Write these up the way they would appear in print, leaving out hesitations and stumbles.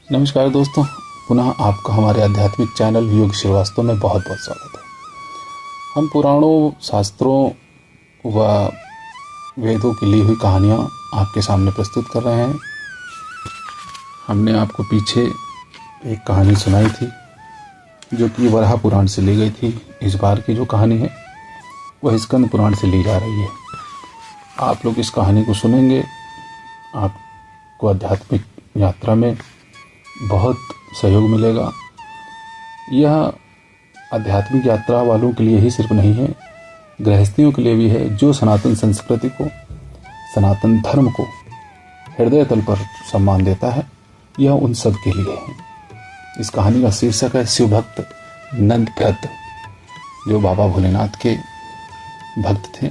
नमस्कार दोस्तों, पुनः आपका हमारे आध्यात्मिक चैनल योग श्रीवास्तव में बहुत बहुत स्वागत है। हम पुराणों, शास्त्रों व वेदों की ली हुई कहानियाँ आपके सामने प्रस्तुत कर रहे हैं। हमने आपको पीछे एक कहानी सुनाई थी जो कि वराह पुराण से ली गई थी। इस बार की जो कहानी है वह स्कंद पुराण से ली जा रही है। आप लोग इस कहानी को सुनेंगे, आपको आध्यात्मिक यात्रा में बहुत सहयोग मिलेगा। यह आध्यात्मिक यात्रा वालों के लिए ही सिर्फ नहीं है, गृहस्थियों के लिए भी है। जो सनातन संस्कृति को, सनातन धर्म को हृदय तल पर सम्मान देता है, यह उन सब के लिए है। इस कहानी का शीर्षक है शिव भक्त नंदभद्र, जो बाबा भोलेनाथ के भक्त थे।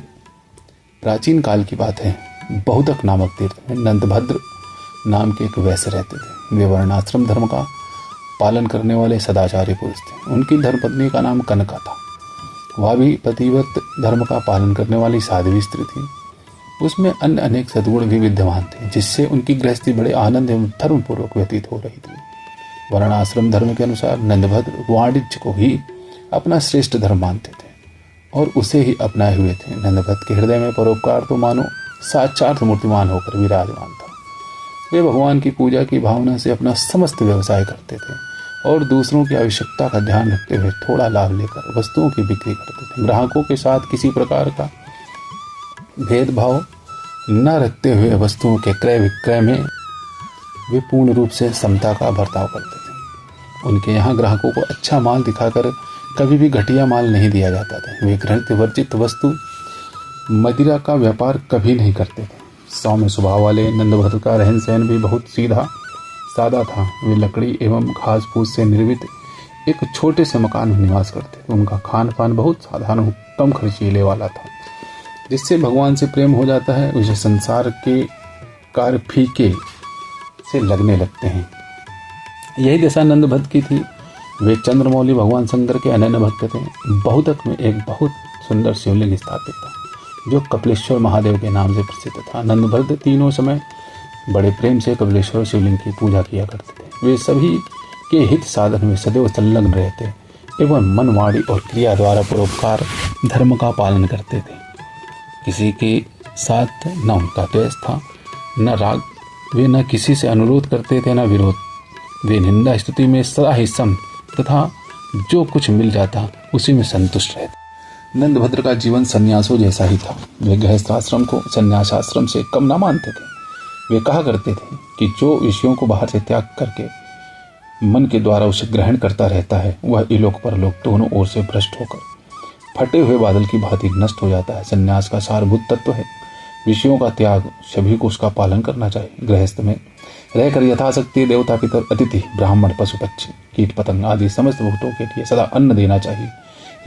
प्राचीन काल की बात है। बहुतक नामक तीर्थ में नंदभद्र नाम के एक वैश्य रहते थे। वे वर्णाश्रम धर्म का पालन करने वाले सदाचारी पुरुष थे। उनकी धर्मपत्नी का नाम कनका था। वह भी पतिव्रत धर्म का पालन करने वाली साध्वी स्त्री थी। उसमें अन्य अनेक सद्गुण भी विद्यमान थे, जिससे उनकी गृहस्थी बड़े आनंद एवं धर्मपूर्वक व्यतीत हो रही थी। वर्णाश्रम धर्म के अनुसार नंदभद्र वाणिज्य को ही अपना श्रेष्ठ धर्म मानते थे और उसे ही अपनाए हुए थे। नंदभद्र के हृदय में परोपकार तो मानो साक्षात मूर्तिमान होकर विराजमान था। वे भगवान की पूजा की भावना से अपना समस्त व्यवसाय करते थे और दूसरों की आवश्यकता का ध्यान रखते हुए थोड़ा लाभ लेकर वस्तुओं की बिक्री करते थे। ग्राहकों के साथ किसी प्रकार का भेदभाव न रखते हुए वस्तुओं के क्रय विक्रय में वे पूर्ण रूप से समता का बर्ताव करते थे। उनके यहाँ ग्राहकों को अच्छा माल दिखाकर कभी भी घटिया माल नहीं दिया जाता था। वे घृत वर्जित वस्तु मदिरा का व्यापार कभी नहीं करते थे। सौम्य स्वभाव वाले नंदभद्र का रहन सहन भी बहुत सीधा सादा था। वे लकड़ी एवं घास फूस से निर्मित एक छोटे से मकान में निवास करते थे। उनका खान पान बहुत साधारण, कम खर्चीले वाला था। जिससे भगवान से प्रेम हो जाता है, उसे संसार के कार्य फीके से लगने लगते हैं। यही दशा नंदभद्र की थी। वे चंद्रमौली भगवान शंकर के अनन्य भक्त थे। बहुतक में एक बहुत सुंदर शिवलिंग स्थापित था, जो कपिलेश्वर महादेव के नाम से प्रसिद्ध था। नंदभद्र तीनों समय बड़े प्रेम से कपिलेश्वर शिवलिंग की पूजा किया करते थे। वे सभी के हित साधन में सदैव संलग्न रहते एवं मन, वाणी और क्रिया द्वारा परोपकार धर्म का पालन करते थे। किसी के साथ न उनका द्वेष था, न राग। वे न किसी से अनुरोध करते थे, न विरोध। वे निंदा स्तुति में सदा ही सम तथा जो कुछ मिल जाता उसी में संतुष्ट रहते। नंदभद्र का जीवन सन्यासों जैसा ही था। वे गृहस्थाश्रम को सन्यासाश्रम से कम ना मानते थे। वे कहा करते थे कि जो विषयों को बाहर से त्याग करके मन के द्वारा उसे ग्रहण करता रहता है, वह इलोक परलोक दोनों ओर से भ्रष्ट होकर फटे हुए बादल की भांति नष्ट हो जाता है। सन्यास का सारभूत तत्व है विषयों का त्याग। सभी को उसका पालन करना चाहिए। गृहस्थ में रहकर यथाशक्ति देवता, पितर, अतिथि, ब्राह्मण, पशु पक्षी, कीट पतंग आदि समस्त भूतों के लिए सदा अन्न देना चाहिए।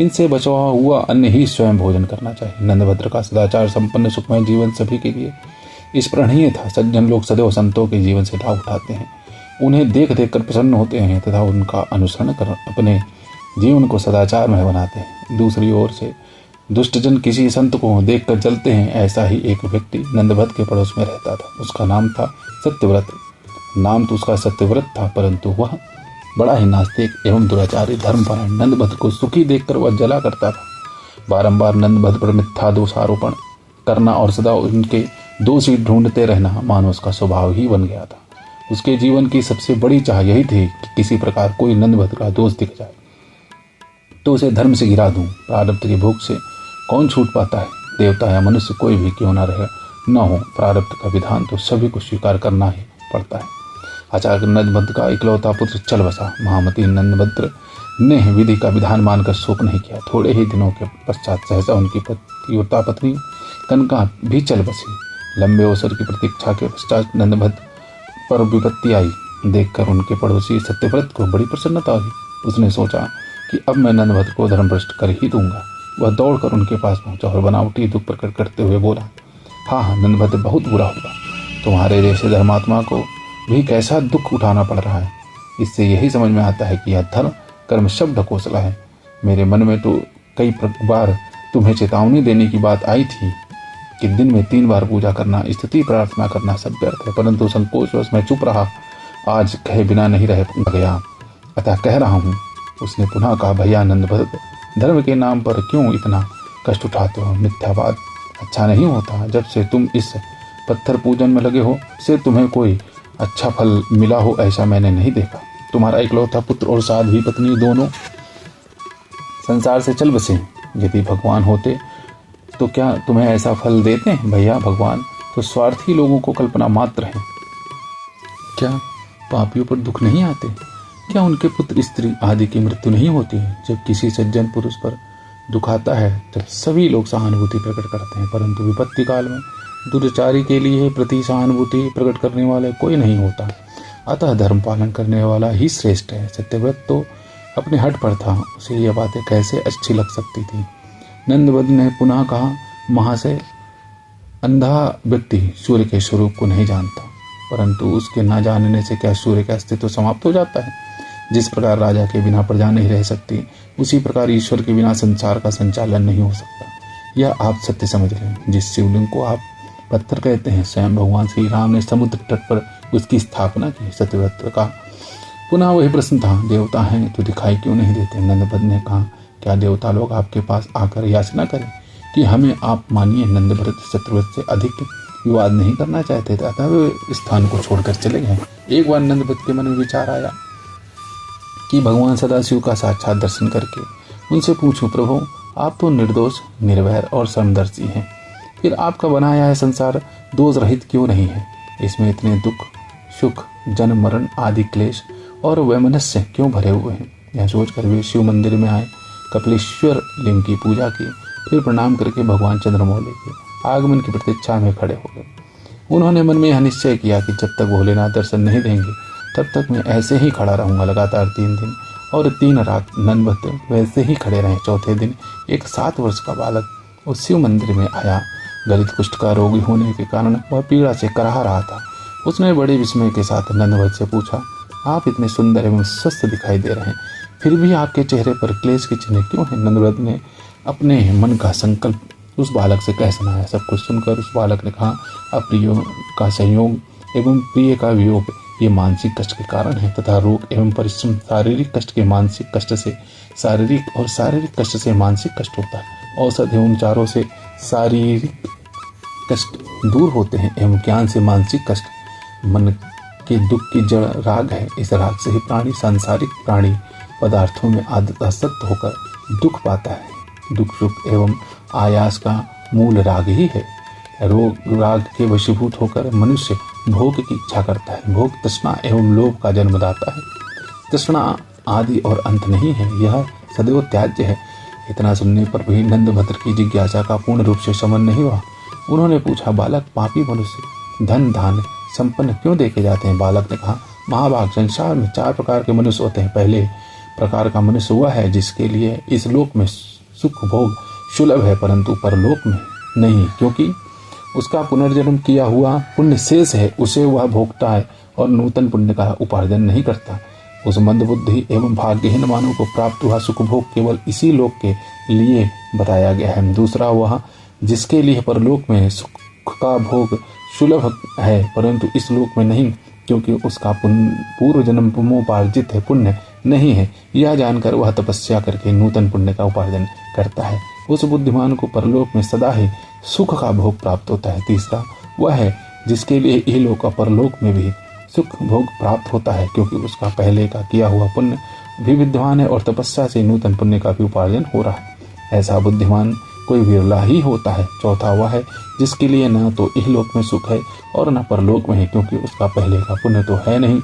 इनसे बचा हुआ अन्न ही स्वयं भोजन करना चाहिए। नंदभद्र का सदाचार संपन्न सुखमय जीवन सभी के लिए स्पृहणीय था। सज्जन लोग सदैव संतों के जीवन से लाभ उठाते हैं, उन्हें देख देख कर प्रसन्न होते हैं तथा उनका अनुसरण कर अपने जीवन को सदाचारमय बनाते हैं। दूसरी ओर से दुष्टजन किसी संत को देख कर जलते हैं। ऐसा ही एक व्यक्ति नंदभद्र के पड़ोस में रहता था। उसका नाम था सत्यव्रत। नाम तो उसका सत्यव्रत था, परंतु वह बड़ा ही नास्तिक एवं दुराचारी धर्मपरायण। नंदभद्र को सुखी देखकर वह जला करता था। बारंबार नंदभद्र पर मिथ्या दोषारोपण करना और सदा उनके दोषी ढूंढते रहना मानो उसका स्वभाव ही बन गया था। उसके जीवन की सबसे बड़ी चाह यही थी कि किसी प्रकार कोई नंदभद्र का दोष दिख जाए तो उसे धर्म से गिरा दूं। प्रारब्ध की भूख से कौन छूट पाता है? देवता या मनुष्य कोई भी क्यों न हो, प्रारब्ध का विधान तो सभी को स्वीकार करना ही पड़ता है। अचानक नंदभद्र का इकलौता पुत्र चल बसा। महामती नंदभद्र ने विधि का विधान मानकर शोक नहीं किया। थोड़े ही दिनों के पश्चात सहसा उनकी पतिव्रता पत्नी कनका भी चल बसी। लंबे अवसर की प्रतीक्षा के पश्चात नंदभद्र पर विपत्ति आई। देखकर उनके पड़ोसी सत्यव्रत को बड़ी प्रसन्नता हुई। उसने सोचा कि अब मैं नंदभद्र को धर्मभ्रष्ट कर ही दूंगा। वह दौड़कर उनके पास पहुंचा और बनावटी दुख प्रकट करते हुए बोला, हाँ नंदभद्र, बहुत बुरा हुआ। तुम्हारे जैसे धर्मात्मा को भी कैसा दुख उठाना पड़ रहा है। इससे यही समझ में आता है कि यह धर्म कर्म शब्द कोसला है। मेरे मन में तो कई बार तुम्हें चेतावनी देने की बात आई थी कि दिन में 3 बार पूजा करना, स्तुति प्रार्थना करना सब व्यर्थ है, परंतु संकोचवश मैं चुप रहा। आज कहे बिना नहीं रह गया, अतः कह रहा हूँ। उसने पुनः कहा, भैया नंदभद्र, धर्म के नाम पर क्यों इतना कष्ट उठाते हो? मिथ्यावाद अच्छा नहीं होता। जब से तुम इस पत्थर पूजन में लगे हो से तुम्हें कोई अच्छा फल मिला हो ऐसा मैंने नहीं देखा। तुम्हारा इकलौता पुत्र और साध्वी पत्नी दोनों संसार से चल बसे। यदि भगवान होते तो क्या तुम्हें ऐसा फल देते हैं? भैया भगवान तो स्वार्थी लोगों को कल्पना मात्र है। क्या पापियों पर दुख नहीं आते? क्या उनके पुत्र स्त्री आदि की मृत्यु नहीं होती है? जब किसी सज्जन पुरुष पर दुख आता है तब सभी लोग सहानुभूति प्रकट करते हैं, परंतु विपत्ति काल में दुराचारी के लिए प्रति सहानुभूति प्रकट करने वाले कोई नहीं होता। अतः धर्म पालन करने वाला ही श्रेष्ठ है। सत्यव्रत तो अपने हट पर था, उसे यह बातें कैसे अच्छी लग सकती थी? नंदभद्र ने पुनः कहा, महाशय, अंधा व्यक्ति सूर्य के स्वरूप को नहीं जानता, परंतु उसके न जानने से क्या सूर्य का अस्तित्व समाप्त हो जाता है? जिस प्रकार राजा के बिना प्रजा नहीं रह सकती, उसी प्रकार ईश्वर के बिना संसार का संचालन नहीं हो सकता। यह आप सत्य समझ लें। जिस शिवलिंग को आप पत्थर कहते हैं, स्वयं भगवान श्री राम ने समुद्र तट पर उसकी स्थापना की। सत्यव्रत का पुनः वही प्रश्न था, देवता हैं तो दिखाई क्यों नहीं देते? नंदभद्र ने कहा, क्या देवता लोग आपके पास आकर याचना करें कि हमें आप मानिए? नंदभद्र सत्यव्रत से अधिक विवाद नहीं करना चाहते थे, अतः वे स्थान को छोड़कर चले गए। एक बार नंदभद्र के मन में विचार आया कि भगवान सदाशिव का साक्षात दर्शन करके उनसे पूछूं, प्रभु आप तो निर्दोष, निर्वैर और समदर्शी हैं, फिर आपका बनाया है संसार दोष रहित क्यों नहीं है? इसमें इतने दुख, सुख, जन्म मरण आदि क्लेश और वैमनस्य क्यों भरे हुए हैं? यह सोचकर वे शिव मंदिर में आए, कपिलेश्वर लिंग की पूजा की, फिर प्रणाम करके भगवान चंद्रमौली के आगमन की प्रतीक्षा में खड़े हो गए। उन्होंने मन में यह निश्चय किया कि जब तक भोलेनाथ दर्शन नहीं देंगे तब तक मैं ऐसे ही खड़ा रहूंगा। लगातार 3 दिन और 3 रात नंदभद्र वैसे ही खड़े रहे। चौथे दिन एक 7 वर्ष का बालक उस शिव मंदिर में आया। गलित कुष्ठ का रोगी होने के कारण वह पीड़ा से कराह रहा था। उसने बड़े विस्मय के साथ नंदभद्र से पूछा, आप इतने सुंदर एवं स्वस्थ दिखाई दे रहे हैं, फिर भी आपके चेहरे पर क्लेश के चिन्ह क्यों हैं? नंदभद्र ने अपने मन का संकल्प उस बालक से कह सुनाया। सब कुछ सुनकर उस बालक ने कहा, अप्रियो का संयोग एवं प्रिय का वियोग ये मानसिक कष्ट के कारण है, तथा रोग एवं परिश्रम शारीरिक कष्ट के मानसिक कष्ट से शारीरिक और शारीरिक कष्ट से मानसिक कष्ट होता है। औषध एवं चारों से शारीरिक कष्ट दूर होते हैं एवं ज्ञान से मानसिक कष्ट। मन के दुख की जड़ राग है। इस राग से ही प्राणी सांसारिक प्राणी पदार्थों में आसक्त होकर दुख पाता है। दुख सुख एवं आयास का मूल राग ही है। रोग राग के वशीभूत होकर मनुष्य भोग की इच्छा करता है। भोग तृष्णा एवं लोभ का जन्मदाता है। तृष्णा आदि और अंत नहीं है, यह सदैव त्याज्य है। इतना सुनने पर भी नंदभद्र की जिज्ञासा का पूर्ण रूप से शमन नहीं हुआ। उन्होंने पूछा, बालक, पापी मनुष्य धन धान संपन्न क्यों देखे जाते हैं? बालक ने कहा, महाभाग, संसार में 4 प्रकार के मनुष्य होते हैं। पहले प्रकार का मनुष्य वह है जिसके लिए इस लोक में सुख भोग सुलभ है, परंतु परलोक में नहीं, क्योंकि उसका पुनर्जन्म किया हुआ पुण्य शेष है, उसे वह भोगता है और नूतन पुण्य का उपार्जन नहीं करता। उस मंदबुद्धि एवं भाग्यहीन मानव को प्राप्त हुआ सुख भोग केवल इसी लोक के लिए बताया गया है। दूसरा वह जिसके लिए परलोक में सुख का भोग सुलभ है, परंतु इस लोक में नहीं, क्योंकि उसका पूर्व जन्मोपार्जित है पुण्य नहीं है। यह जानकर वह तपस्या करके नूतन पुण्य का उपार्जन करता है। उस बुद्धिमान को परलोक में सदा ही सुख का भोग प्राप्त होता है। तीसरा वह है जिसके लिए इहलोक और परलोक में भी सुख भोग प्राप्त होता है, क्योंकि उसका पहले का किया हुआ पुण्य भी विद्वान है और तपस्या से नूतन पुण्य का भी उपार्जन हो रहा है। ऐसा बुद्धिमान कोई विरला ही होता है। चौथा वह है जिसके लिए न तो इहलोक में सुख है और न परलोक में है, क्योंकि उसका पहले का पुण्य तो है नहीं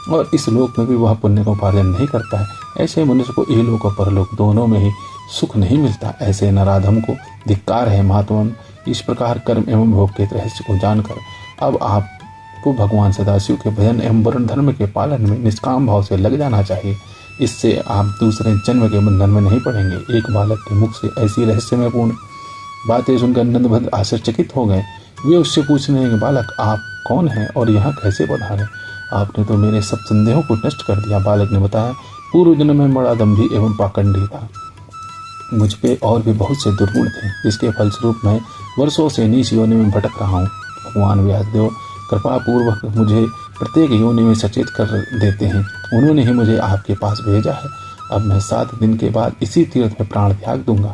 और इस लोक में भी वह पुण्य का उपार्जन नहीं करता है। ऐसे मनुष्य को इहलोक और परलोक दोनों में ही सुख नहीं मिलता। ऐसे नराधम को धिक्कार है। महात्मा, इस प्रकार कर्म एवं भोग के रहस्य को जानकर अब आपको भगवान सदाशिव के भजन एवं वर्ण धर्म के पालन में निष्काम भाव से लग जाना चाहिए। इससे आप दूसरे जन्म के बंधन में नहीं पड़ेंगे। एक बालक के मुख से ऐसी रहस्यमयपूर्ण बातें सुनकर नंदभद्र आश्चर्यचकित हो गए। वे उससे पूछने लगे, बालक, आप कौन हैं और यहाँ कैसे पधारे? आपने तो मेरे सब संदेहों को नष्ट कर दिया। बालक ने बताया, पूर्व जन्म में बड़ा दंभी एवं पाखंडी था। मुझ पे और भी बहुत से दुर्गुण थे, जिसके फलस्वरूप मैं वर्षों से नीच योनि में भटक रहा हूँ। भगवान व्यासदेव कृपा पूर्वक मुझे प्रत्येक योनि में सचेत कर देते हैं। उन्होंने ही मुझे आपके पास भेजा है। अब मैं 7 दिन के बाद इसी तीर्थ में प्राण त्याग दूंगा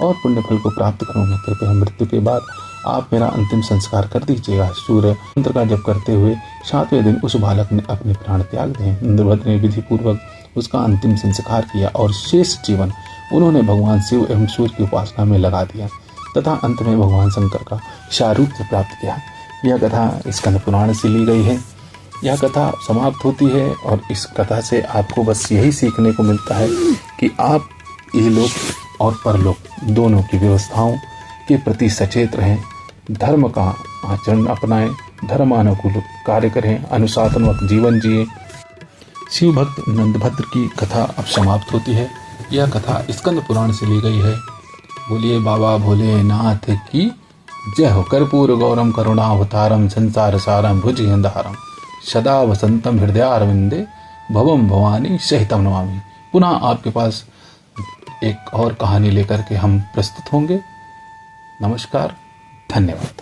और पुण्य फल को प्राप्त करूंगा। कृपया मृत्यु के बाद आप मेरा अंतिम संस्कार कर दीजिएगा। सूर्य मंत्र का जप करते हुए 7वें दिन उस बालक ने अपने प्राण त्याग दिए। इंद्रभद्र ने विधि पूर्वक उसका अंतिम संस्कार किया और शेष जीवन उन्होंने भगवान शिव एवं सूर्य की उपासना में लगा दिया तथा अंत में भगवान शंकर का शारूप्य प्राप्त किया। यह कथा स्कंद पुराण से ली गई है। यह कथा समाप्त होती है और इस कथा से आपको बस यही सीखने को मिलता है कि आप इहलोक और परलोक दोनों की व्यवस्थाओं के प्रति सचेत रहें, धर्म का आचरण अपनाएं, धर्मानुकूल कार्य करें, अनुशासनात्मक जीवन जिए। शिव भक्त नंदभद्र की कथा अब समाप्त होती है। यह कथा स्कंद पुराण से ली गई है। बोलिए बाबा भोलेनाथ की जय हो। कर्पूर गौरम करुणावतारम संसार सारम भुजगेंद्रहारम सदा वसंतम हृदयारविंदे भवम भवानी सहितम नमामि। पुनः आपके पास एक और कहानी लेकर के हम प्रस्तुत होंगे। नमस्कार, धन्यवाद।